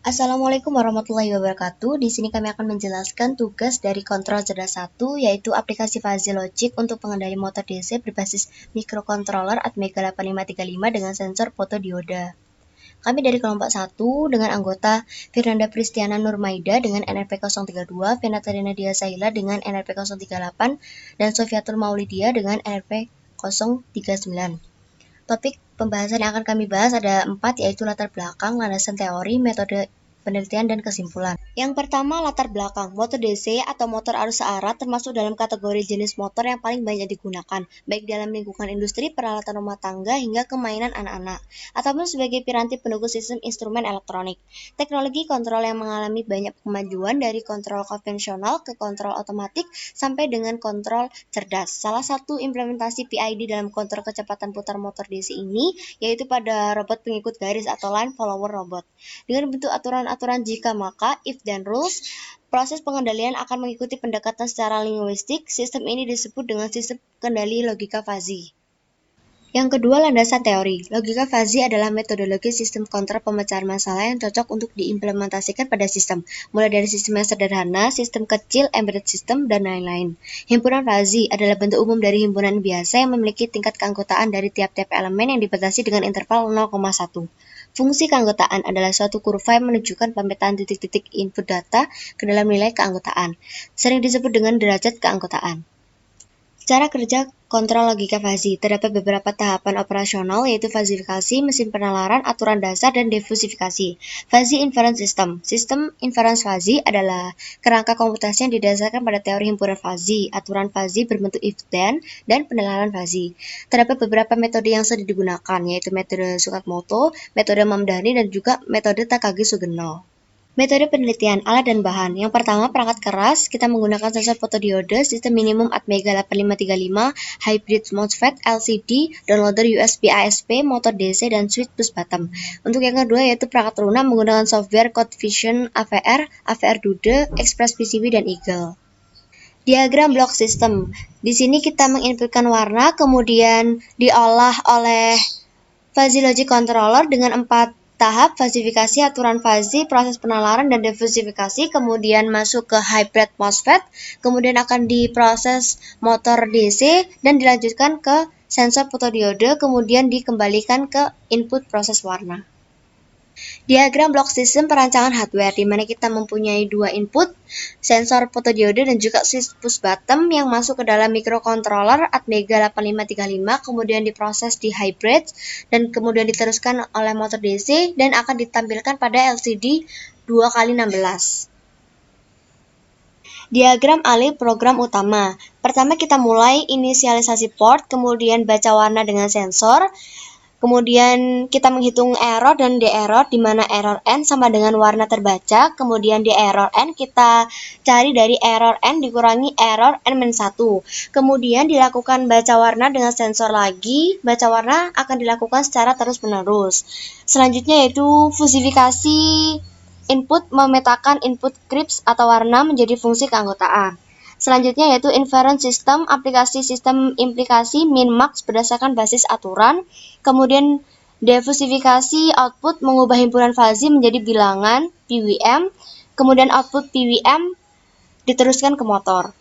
Assalamualaikum warahmatullahi wabarakatuh. Di sini kami akan menjelaskan tugas dari kontrol cerdas 1, yaitu aplikasi Fuzzy Logic untuk pengendali motor DC berbasis microcontroller Atmega 8535 dengan sensor fotodioda. Kami dari kelompok 1 dengan anggota Firnanda Pristiana Nurmaida dengan NRP 032, Venatarina Dia Saila dengan NRP 038, dan Sofiatul Maulidia dengan NRP 039. Topik pembahasan yang akan kami bahas ada 4, yaitu latar belakang, landasan teori, metode penelitian, dan kesimpulan. Yang pertama, latar belakang. Motor DC atau motor arus searah termasuk dalam kategori jenis motor yang paling banyak digunakan, baik dalam lingkungan industri, peralatan rumah tangga, hingga kemainan anak-anak, ataupun sebagai piranti pendukung sistem instrumen elektronik. Teknologi kontrol yang mengalami banyak kemajuan dari kontrol konvensional ke kontrol otomatik sampai dengan kontrol cerdas. Salah satu implementasi PID dalam kontrol kecepatan putar motor DC ini yaitu pada robot pengikut garis atau line follower robot. Dengan bentuk aturan-aturan jika maka, if dan rules, proses pengendalian akan mengikuti pendekatan secara linguistik. Sistem ini disebut dengan sistem kendali logika fuzzy. Yang kedua, landasan teori. Logika fuzzy adalah metodologi sistem kontrol pemecahan masalah yang cocok untuk diimplementasikan pada sistem, mulai dari sistem yang sederhana, sistem kecil, embedded system, dan lain-lain. Himpunan fuzzy adalah bentuk umum dari himpunan biasa yang memiliki tingkat keanggotaan dari tiap-tiap elemen yang dibatasi dengan interval 0,1. Fungsi keanggotaan adalah suatu kurva yang menunjukkan pemetaan titik-titik input data ke dalam nilai keanggotaan. Sering disebut dengan derajat keanggotaan. Cara kerja kontrol logika fuzzy. Terdapat beberapa tahapan operasional, yaitu fazifikasi, mesin penalaran, aturan dasar, dan defusifikasi. Fuzzy Inference System. Sistem inference fuzzy adalah kerangka komputasi yang didasarkan pada teori himpunan fuzzy, aturan fuzzy berbentuk if-then, dan penalaran fuzzy. Terdapat beberapa metode yang sering digunakan, yaitu metode Tsukamoto, metode Mamdani, dan juga metode Takagi-Sugeno. Metode penelitian alat dan bahan. Yang pertama, perangkat keras. Kita menggunakan sensor fotodiode, sistem minimum Atmega 8535, hybrid MOSFET, LCD, downloader USB ASP, motor DC, dan switch push bottom. Untuk yang kedua yaitu perangkat lunak menggunakan software CodeVision AVR, AVR Dude, Express PCB, dan Eagle. Diagram block system. Di sini kita menginputkan warna, kemudian diolah oleh Fuzzy Logic Controller dengan 4 tahap: fazifikasi, aturan fuzzy, proses penalaran, dan defusifikasi, kemudian masuk ke hybrid MOSFET, kemudian akan diproses motor DC, dan dilanjutkan ke sensor fotodiode, kemudian dikembalikan ke input proses warna. Diagram block system perancangan hardware, di mana kita mempunyai 2 input, sensor fotodiode dan juga switch push bottom yang masuk ke dalam microcontroller Atmega 8535, kemudian diproses di hybrid dan kemudian diteruskan oleh motor DC dan akan ditampilkan pada LCD 2x16. Diagram alih program utama. Pertama kita mulai inisialisasi port, kemudian baca warna dengan sensor. Kemudian kita menghitung error dan de-error, di mana error n sama dengan warna terbaca. Kemudian di error n kita cari dari error n dikurangi error n-1. Kemudian dilakukan baca warna dengan sensor lagi. Baca warna akan dilakukan secara terus-menerus. Selanjutnya yaitu fusifikasi input, memetakan input crisp atau warna menjadi fungsi keanggotaan. Selanjutnya yaitu inference system, aplikasi sistem implikasi min-max berdasarkan basis aturan. Kemudian defusifikasi output, mengubah himpunan fuzzy menjadi bilangan PWM. Kemudian output PWM diteruskan ke motor.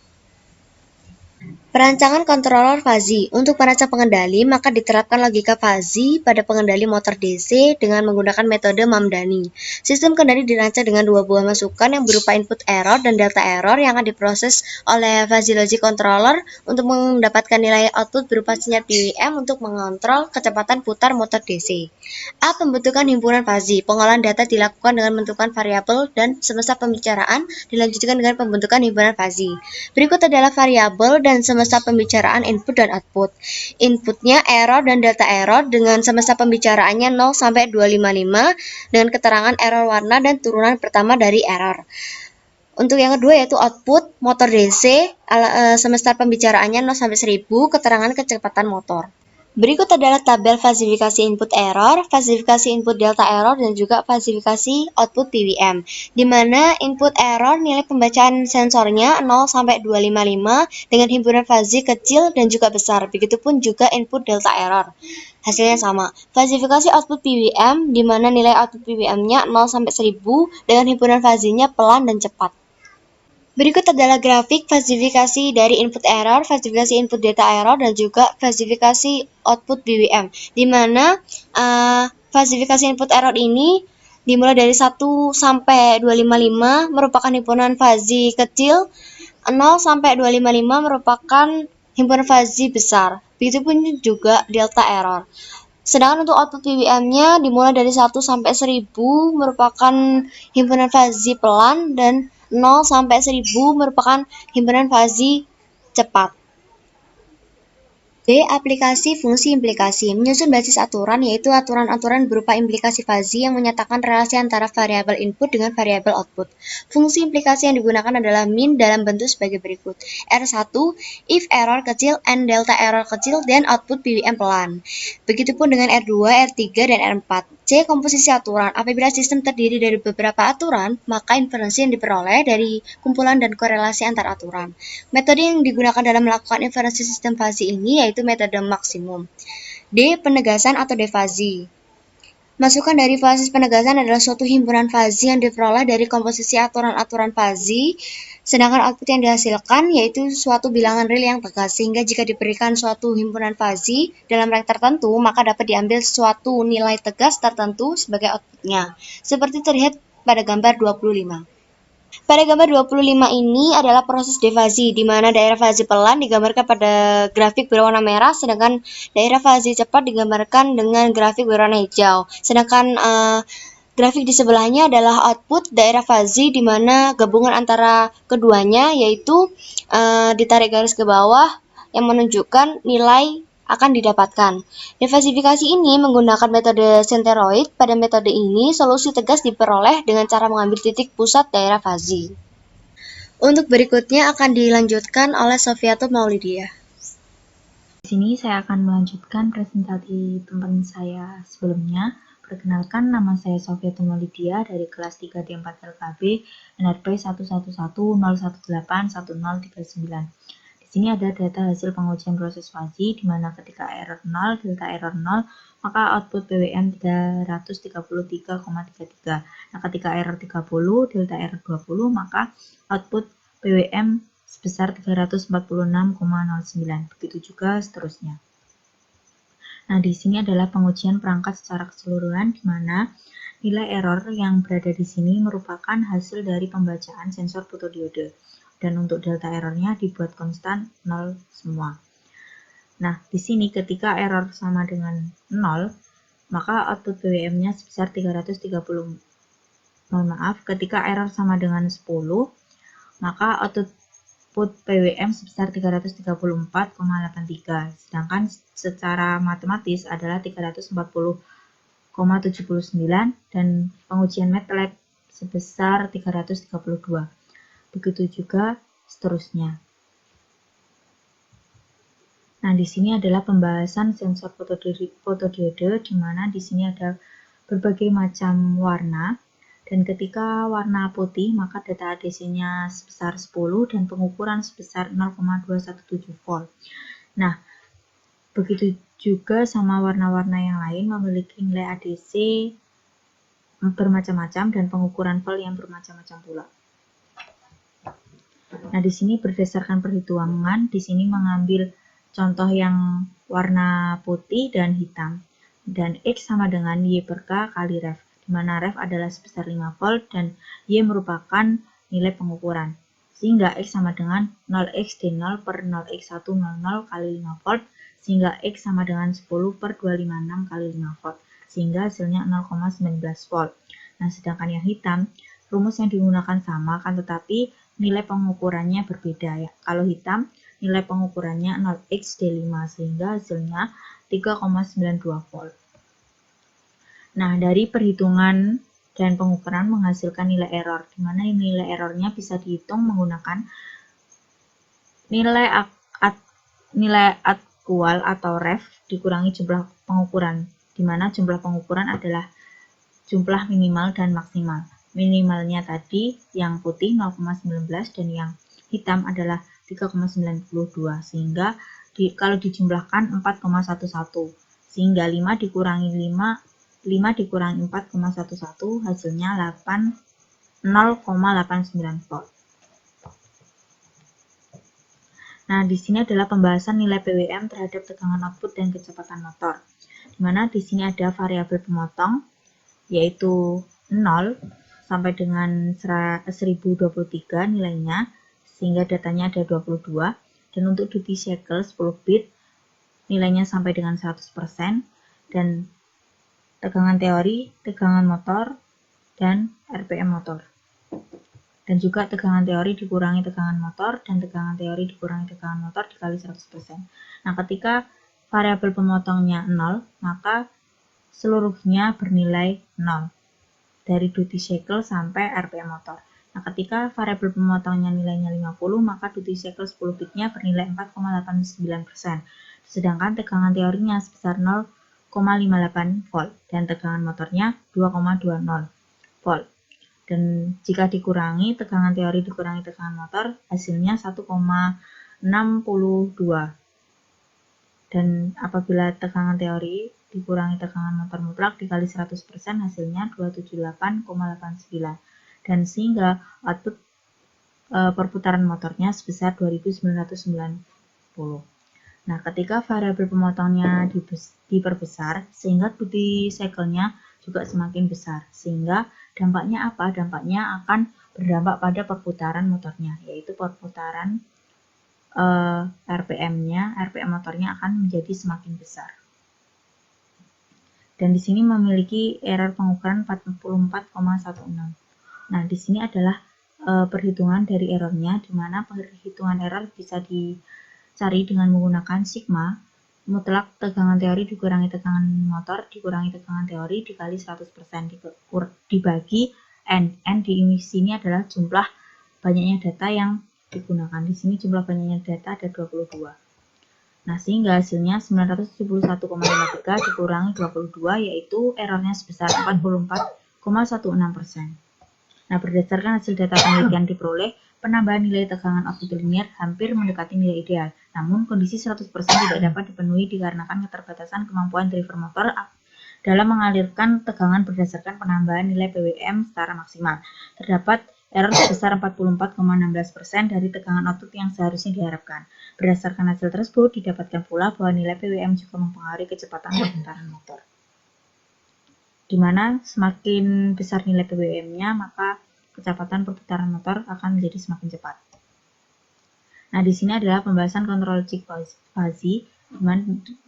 Perancangan controller fuzzy. Untuk perancang pengendali, maka diterapkan logika fuzzy pada pengendali motor DC dengan menggunakan metode Mamdani. Sistem kendali dirancang dengan 2 buah masukan yang berupa input error dan delta error yang akan diproses oleh Fuzzy Logic Controller untuk mendapatkan nilai output berupa sinyal PWM untuk mengontrol kecepatan putar motor DC. A. Pembentukan himpunan fuzzy. Pengolahan data dilakukan dengan menentukan variabel dan semesta pembicaraan dilanjutkan dengan pembentukan himpunan fuzzy. Berikut adalah variabel dan semesta pembicaraan input dan output. Inputnya error dan delta error dengan semesta pembicaraannya 0 sampai 255 dengan keterangan error warna dan turunan pertama dari error. Untuk yang kedua yaitu output motor DC, semesta pembicaraannya 0 sampai 1000, keterangan kecepatan motor. Berikut adalah tabel falsifikasi input error, falsifikasi input delta error, dan juga falsifikasi output PWM. Di mana input error nilai pembacaan sensornya 0 sampai 255 dengan himpunan fuzzy kecil dan juga besar. Begitupun juga input delta error. Hasilnya sama. Falsifikasi output PWM di mana nilai output PWM-nya 0 sampai 1000 dengan himpunan fuzzy-nya pelan dan cepat. Berikut adalah grafik falsifikasi dari input error, falsifikasi input data error, dan juga falsifikasi output BWM. Di mana falsifikasi input error ini dimulai dari 1 sampai 255 merupakan himpunan fuzzy kecil, 0 sampai 255 merupakan himpunan fuzzy besar. Begitupun juga delta error. Sedangkan untuk output PWM-nya dimulai dari 1 sampai 1000 merupakan himpunan fuzzy pelan dan 0 sampai 1000 merupakan himpunan fuzzy cepat. D. Aplikasi fungsi implikasi. Menyusun basis aturan yaitu aturan-aturan berupa implikasi fuzzy yang menyatakan relasi antara variabel input dengan variabel output. Fungsi implikasi yang digunakan adalah min dalam bentuk sebagai berikut. R1, if error kecil and delta error kecil, then output PWM pelan. Begitupun dengan R2, R3, dan R4. C. Komposisi aturan. Apabila sistem terdiri dari beberapa aturan, maka inferensi yang diperoleh dari kumpulan dan korelasi antar aturan. Metode yang digunakan dalam melakukan inferensi sistem fuzzy ini yaitu metode maksimum. D. Penegasan atau defuzzy. Masukan dari fasis penegasan adalah suatu himpunan fuzzy yang diperoleh dari komposisi aturan-aturan fuzzy, sedangkan output yang dihasilkan yaitu suatu bilangan real yang tegas, sehingga jika diberikan suatu himpunan fuzzy dalam rank tertentu, maka dapat diambil suatu nilai tegas tertentu sebagai outputnya, seperti terlihat pada gambar 25. Pada gambar 25 ini adalah proses defuzzy, di mana daerah fuzzy pelan digambarkan pada grafik berwarna merah, sedangkan daerah fuzzy cepat digambarkan dengan grafik berwarna hijau. Sedangkan grafik di sebelahnya adalah output daerah fuzzy, di mana gabungan antara keduanya yaitu ditarik garis ke bawah yang menunjukkan nilai akan didapatkan. Defalsifikasi ini menggunakan metode centroid. Pada metode ini, solusi tegas diperoleh dengan cara mengambil titik pusat daerah fuzzy. Untuk berikutnya akan dilanjutkan oleh Sofiatul Maulidiah. Di sini saya akan melanjutkan presentasi teman saya sebelumnya. Perkenalkan, nama saya Sofiatul Maulidiah dari kelas 3D4 LKB NRP 11101181039. Di sini ada data hasil pengujian proses fuzzy, di mana ketika error 0, delta error 0, maka output PWM 333,33. Nah, ketika error 30, delta error 20, maka output PWM sebesar 346,09. Begitu juga seterusnya. Nah, di sini adalah pengujian perangkat secara keseluruhan, di mana nilai error yang berada di sini merupakan hasil dari pembacaan sensor fotodiode. Dan untuk delta errornya dibuat konstan 0 semua. Nah, di sini ketika error sama dengan 0, maka output PWM-nya sebesar 330. Mohon maaf, ketika error sama dengan 10, maka output PWM sebesar 334,83. Sedangkan secara matematis adalah 340,79 dan pengujian MATLAB sebesar 332. Begitu juga seterusnya. Nah, di sini adalah pembahasan sensor fotodiode, di mana di sini ada berbagai macam warna, dan ketika warna putih maka data ADC-nya sebesar 10 dan pengukuran sebesar 0,217 volt. Nah, begitu juga sama warna-warna yang lain memiliki nilai ADC bermacam-macam dan pengukuran volt yang bermacam-macam pula. Nah, di sini berdasarkan perhitungan, di sini mengambil contoh yang warna putih dan hitam. Dan X sama dengan Y per K kali ref, di mana ref adalah sebesar 5 volt dan Y merupakan nilai pengukuran. Sehingga X sama dengan 0x D0 per 0x100 kali 5 volt, sehingga X sama dengan 10 per 256 kali 5 volt, sehingga hasilnya 0,19 volt. Nah, sedangkan yang hitam, rumus yang digunakan sama, kan tetapi nilai pengukurannya berbeda ya. Kalau hitam, nilai pengukurannya 0x D5 sehingga hasilnya 3,92 volt. Nah, dari perhitungan dan pengukuran menghasilkan nilai error, di mana nilai errornya bisa dihitung menggunakan nilai kual atau ref dikurangi jumlah pengukuran, di mana jumlah pengukuran adalah jumlah minimal dan maksimal. Minimalnya tadi yang putih 0,19 dan yang hitam adalah 3,92, sehingga kalau dijumlahkan 4,11, sehingga 5 dikurangi 4,11 hasilnya 0,89 volt. Nah, di sini adalah pembahasan nilai PWM terhadap tegangan output dan kecepatan motor. Di mana di sini ada variabel pemotong, yaitu 0 sampai dengan 1023 nilainya, sehingga datanya ada 22. Dan untuk duty cycle 10 bit, nilainya sampai dengan 100%. Dan tegangan teori, tegangan motor, dan RPM motor. Dan juga tegangan teori dikurangi tegangan motor, dan tegangan teori dikurangi tegangan motor dikali 100%. Nah, ketika variabel pemotongnya 0, maka seluruhnya bernilai 0. Dari duty cycle sampai RPM motor. Nah, ketika variabel pemotongnya nilainya 50, maka duty cycle 10 bitnya bernilai 4,89%. Sedangkan tegangan teorinya sebesar 0,58 volt dan tegangan motornya 2,20 volt. Dan jika dikurangi tegangan teori dikurangi tegangan motor, hasilnya 1,62. Dan apabila tegangan teori dikurangi tegangan motor mutlak dikali 100%, hasilnya 278,89. Dan sehingga output perputaran motornya sebesar 2990. Nah, ketika variabel pemotongnya diperbesar, sehingga duty cycle-nya juga semakin besar. Sehingga dampaknya apa? Dampaknya akan berdampak pada perputaran motornya, yaitu perputaran RPM motornya akan menjadi semakin besar. Dan di sini memiliki error pengukuran 44,16. Nah, di sini adalah perhitungan dari errornya, di mana perhitungan error bisa dicari dengan menggunakan sigma mutlak tegangan teori dikurangi tegangan motor dikurangi tegangan teori dikali 100% dibagi N. N di sini adalah jumlah banyaknya data yang digunakan. Di sini jumlah banyaknya data ada 22. Nah, sehingga hasilnya 971,53 dikurangi 22, yaitu errornya sebesar 44,16%. Nah, berdasarkan hasil data penelitian diperoleh, penambahan nilai tegangan output linear hampir mendekati nilai ideal. Namun, kondisi 100% tidak dapat dipenuhi dikarenakan keterbatasan kemampuan driver motor dalam mengalirkan tegangan berdasarkan penambahan nilai PWM secara maksimal. Terdapat error sebesar 44,16% dari tegangan output yang seharusnya diharapkan. Berdasarkan hasil tersebut, didapatkan pula bahwa nilai PWM juga mempengaruhi kecepatan perputaran motor. Di mana semakin besar nilai PWM-nya, maka kecepatan perputaran motor akan menjadi semakin cepat. Nah, di sini adalah pembahasan kontrol cik fuzzy,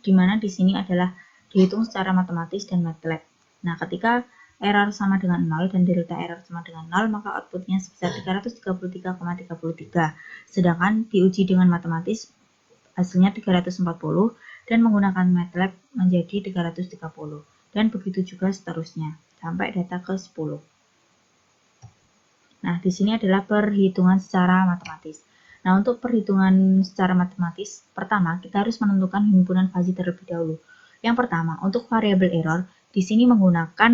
di mana di sini adalah dihitung secara matematis dan MATLAB. Nah, ketika error sama dengan 0 dan delta error sama dengan 0, maka outputnya sebesar 333,33. Sedangkan diuji dengan matematis, hasilnya 340, dan menggunakan MATLAB menjadi 330. Dan begitu juga seterusnya, sampai data ke 10. Nah, di sini adalah perhitungan secara matematis. Nah, untuk perhitungan secara matematis, pertama, kita harus menentukan himpunan fuzzy terlebih dahulu. Yang pertama, untuk variabel error, di sini menggunakan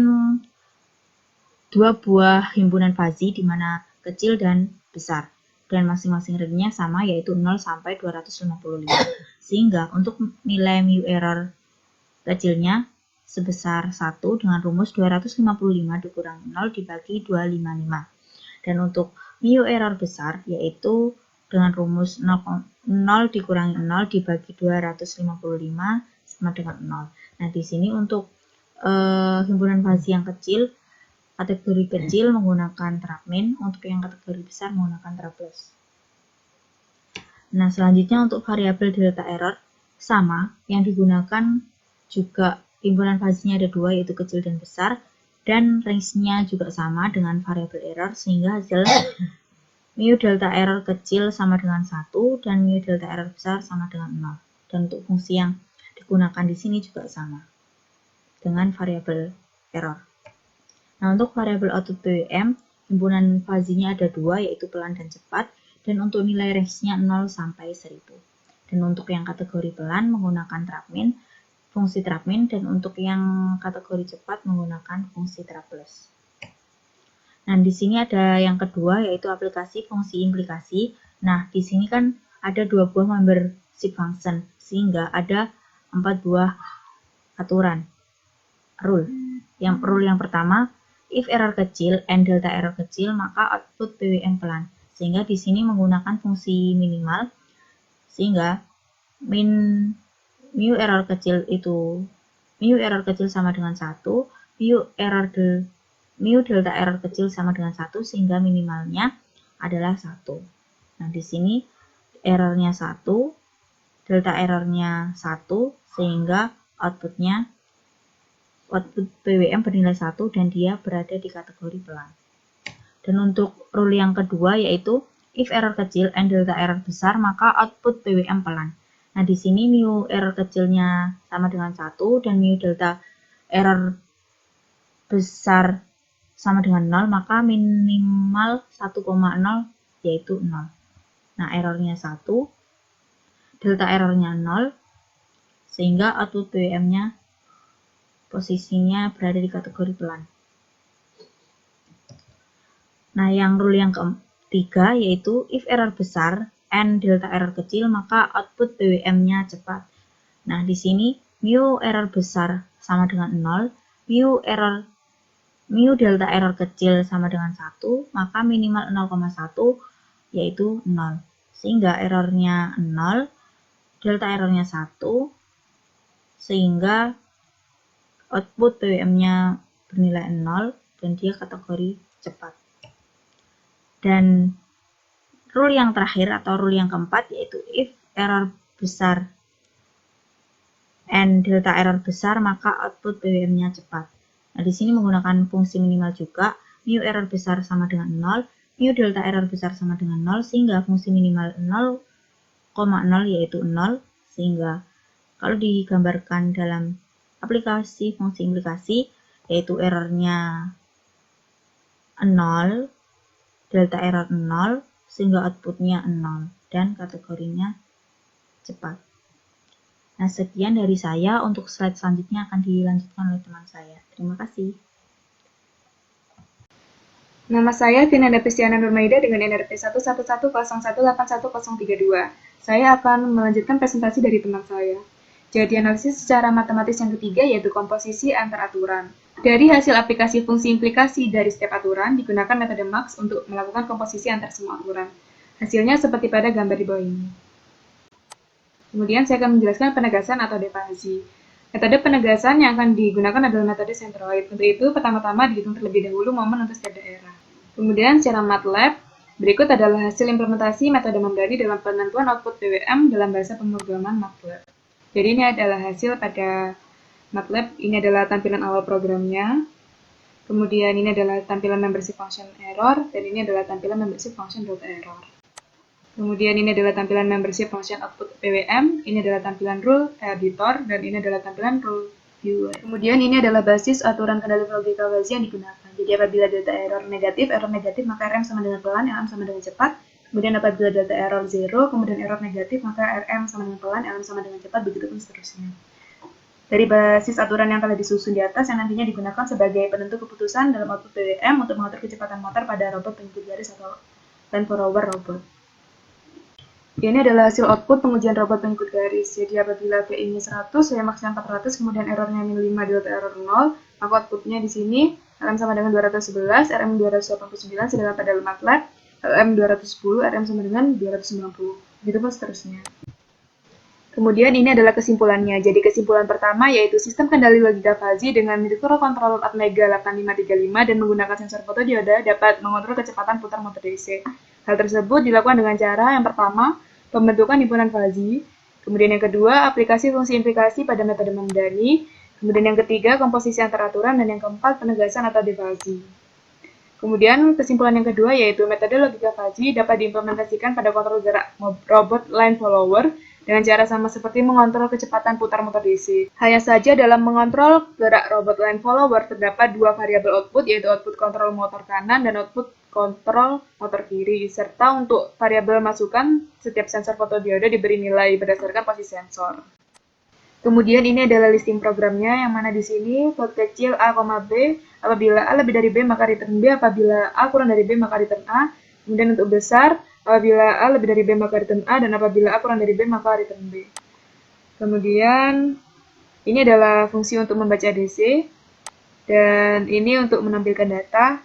dua buah himpunan fuzzy, di mana kecil dan besar. Dan masing-masing range-nya sama, yaitu 0 sampai 255. Sehingga untuk nilai mu error kecilnya sebesar 1 dengan rumus 255 dikurangi 0 dibagi 255. Dan untuk mu error besar, yaitu dengan rumus 0 dikurangi 0 dibagi 255 sama dengan 0. Nah, di sini untuk himpunan fuzzy yang kecil, kategori kecil menggunakan trapmin, untuk yang kategori besar menggunakan traples. Nah, selanjutnya untuk variabel delta error, sama, yang digunakan juga himpunan fuzzy-nya ada dua, yaitu kecil dan besar, dan range-nya juga sama dengan variabel error, sehingga hasil mu delta error kecil sama dengan 1 dan mu delta error besar sama dengan 0. Dan untuk fungsi yang digunakan di sini juga sama dengan variabel error. Nah, untuk variabel output PWM, himpunan fuzzy-nya ada dua, yaitu pelan dan cepat, dan untuk nilai range-nya 0 sampai 1000. Dan untuk yang kategori pelan menggunakan trapmin, fungsi trapmin, dan untuk yang kategori cepat menggunakan fungsi trapless. Nah, di sini ada yang kedua yaitu aplikasi fungsi implikasi. Nah, di sini kan ada 2 buah membership function sehingga ada 4 buah aturan rule. Rule yang pertama, if error kecil and delta error kecil maka output PWM pelan. Sehingga di sini menggunakan fungsi minimal sehingga mu error kecil sama dengan 1, mu delta error kecil sama dengan 1 sehingga minimalnya adalah 1. Nah, di sini errornya 1, delta errornya 1 sehingga output PWM bernilai 1 dan dia berada di kategori pelan. Dan untuk rule yang kedua yaitu if error kecil and delta error besar maka output PWM pelan. Nah, di sini mu error kecilnya sama dengan 1 dan mu delta error besar sama dengan 0, maka minimal 1,0 yaitu 0. Nah, errornya 1, delta errornya 0, sehingga output PWM-nya posisinya berada di kategori pelan. Nah, yang rule yang ketiga yaitu if error besar and delta error kecil maka output PWM-nya cepat. Nah, di sini mu error besar sama dengan 0, mu delta error kecil sama dengan 1, maka minimal 0,1 yaitu 0. Sehingga errornya 0, delta errornya 1, sehingga output PWM-nya bernilai 0 dan dia kategori cepat. Dan rule yang terakhir atau rule yang keempat yaitu if error besar and delta error besar maka output PWM-nya cepat. Nah, di sini menggunakan fungsi minimal juga, mu error besar sama dengan 0, mu delta error besar sama dengan 0 sehingga fungsi minimal 0,0 yaitu 0, sehingga kalau digambarkan dalam aplikasi fungsi implikasi yaitu errornya 0, delta error 0, sehingga outputnya 0 dan kategorinya cepat. Nah, sekian dari saya. Untuk slide selanjutnya akan dilanjutkan oleh teman saya. Terima kasih. Nama saya Tinanda Pistiana Nurmaida dengan NRP 11101818032. Saya akan melanjutkan presentasi dari teman saya. Jadi analisis secara matematis yang ketiga yaitu komposisi antar aturan. Dari hasil aplikasi fungsi implikasi dari setiap aturan digunakan metode Max untuk melakukan komposisi antar semua aturan. Hasilnya seperti pada gambar di bawah ini. Kemudian saya akan menjelaskan penegasan atau defasi. Metode penegasan yang akan digunakan adalah metode centroid. Untuk itu, pertama-tama dihitung terlebih dahulu momen untuk setiap daerah. Kemudian secara MATLAB, berikut adalah hasil implementasi metode Mamdani dalam penentuan output PWM dalam bahasa pemrograman MATLAB. Jadi ini adalah hasil pada MATLAB, ini adalah tampilan awal programnya. Kemudian ini adalah tampilan membership function error, dan ini adalah tampilan membership function delta error. Kemudian ini adalah tampilan membership function output PWM, ini adalah tampilan rule editor, dan ini adalah tampilan rule viewer. Kemudian ini adalah basis aturan kendali logika fuzzy yang digunakan. Jadi apabila delta error negatif maka RM sama dengan pelan, LM sama dengan cepat. Kemudian apabila delta error 0, kemudian error negatif, maka RM sama dengan pelan, LM sama dengan cepat, begitu pun seterusnya. Dari basis aturan yang telah disusun di atas yang nantinya digunakan sebagai penentu keputusan dalam output PWM untuk mengatur kecepatan motor pada robot pengikut garis atau line follower robot. Ini adalah hasil output pengujian robot pengikut garis. Jadi apabila VI-nya 100, Vmax-nya 400, kemudian errornya min 5, delta error 0, maka outputnya di sini LM sama dengan 211, RM 289, sedangkan pada MATLAB LM 210, RM sama dengan 290. Begitu pun seterusnya. Kemudian ini adalah kesimpulannya. Jadi kesimpulan pertama yaitu sistem kendali logika fuzzy dengan microcontroller Atmega 8535 dan menggunakan sensor fotodioda dapat mengontrol kecepatan putar motor DC. Hal tersebut dilakukan dengan cara yang pertama, pembentukan himpunan fuzzy, kemudian yang kedua, aplikasi fungsi implikasi pada metode Mamdani, kemudian yang ketiga, komposisi antar aturan, dan yang keempat, penegasan atau defuzzy. Kemudian kesimpulan yang kedua yaitu metode logika fuzzy dapat diimplementasikan pada kontrol gerak robot line follower dengan cara sama seperti mengontrol kecepatan putar motor DC. Hanya saja dalam mengontrol gerak robot line follower terdapat dua variabel output, yaitu output kontrol motor kanan dan output kontrol motor kiri, serta untuk variabel masukan, setiap sensor fotodiode diberi nilai berdasarkan posisi sensor. Kemudian ini adalah listing programnya, yang mana di sini float kecil A, B, apabila A lebih dari B maka return B, apabila A kurang dari B maka return A. Kemudian untuk besar, apabila A lebih dari B maka return A, dan apabila A kurang dari B maka return B. Kemudian ini adalah fungsi untuk membaca DC, dan ini untuk menampilkan data.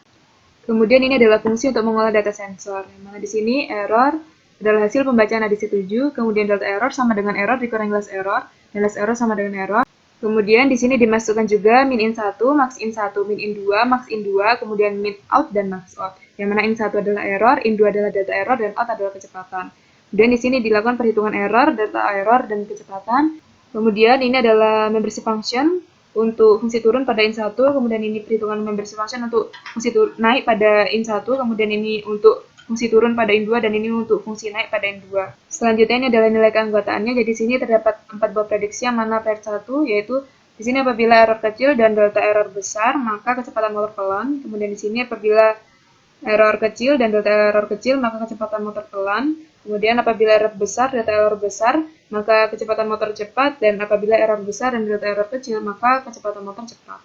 Kemudian ini adalah fungsi untuk mengolah data sensor, yang mana di sini error adalah hasil pembacaan ADC 7, kemudian delta error sama dengan error dikurangi less error, dan less error sama dengan error. Kemudian di sini dimasukkan juga min in 1, max in 1, min in 2, max in 2, kemudian min out dan max out. Yang mana in 1 adalah error, in 2 adalah data error, dan out adalah kecepatan. Kemudian di sini dilakukan perhitungan error, data error, dan kecepatan. Kemudian ini adalah membership function untuk fungsi turun pada in 1, kemudian ini perhitungan membership function untuk fungsi naik pada in 1, kemudian ini untuk fungsi turun pada in 2, dan ini untuk fungsi naik pada in 2. Selanjutnya ini adalah nilai keanggotaannya, jadi di sini terdapat 4 buah prediksi, yang mana PER 1 yaitu di sini apabila error kecil dan delta error besar, maka kecepatan motor pelan. Kemudian di sini apabila error kecil dan delta error kecil, maka kecepatan motor pelan. Kemudian apabila error besar, delta error besar, maka kecepatan motor cepat, dan apabila error besar dan delta error kecil, maka kecepatan motor cepat.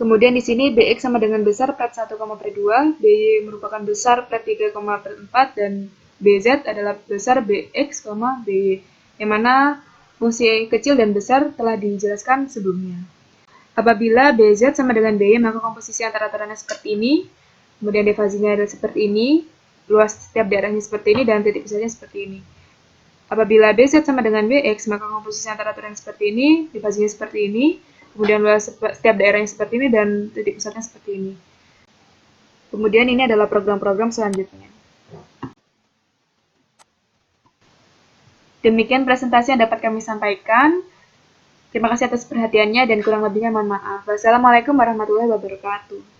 Kemudian di sini BX sama dengan besar PET 1, PET 2, BY merupakan besar PET 3, PET 4, dan BZ adalah besar BX, BY, yang mana fungsi kecil dan besar telah dijelaskan sebelumnya. Apabila BZ sama dengan BY, maka komposisi antara aturannya seperti ini, kemudian defasinya adalah seperti ini, luas setiap daerahnya seperti ini, dan titik pusatnya seperti ini. Apabila BZ sama dengan BX, maka komposisi antara aturan seperti ini, defasinya seperti ini, kemudian luas setiap daerahnya seperti ini, dan titik pusatnya seperti ini. Kemudian ini adalah program-program selanjutnya. Demikian presentasi yang dapat kami sampaikan. Terima kasih atas perhatiannya, dan kurang lebihnya mohon maaf. Wassalamualaikum warahmatullahi wabarakatuh.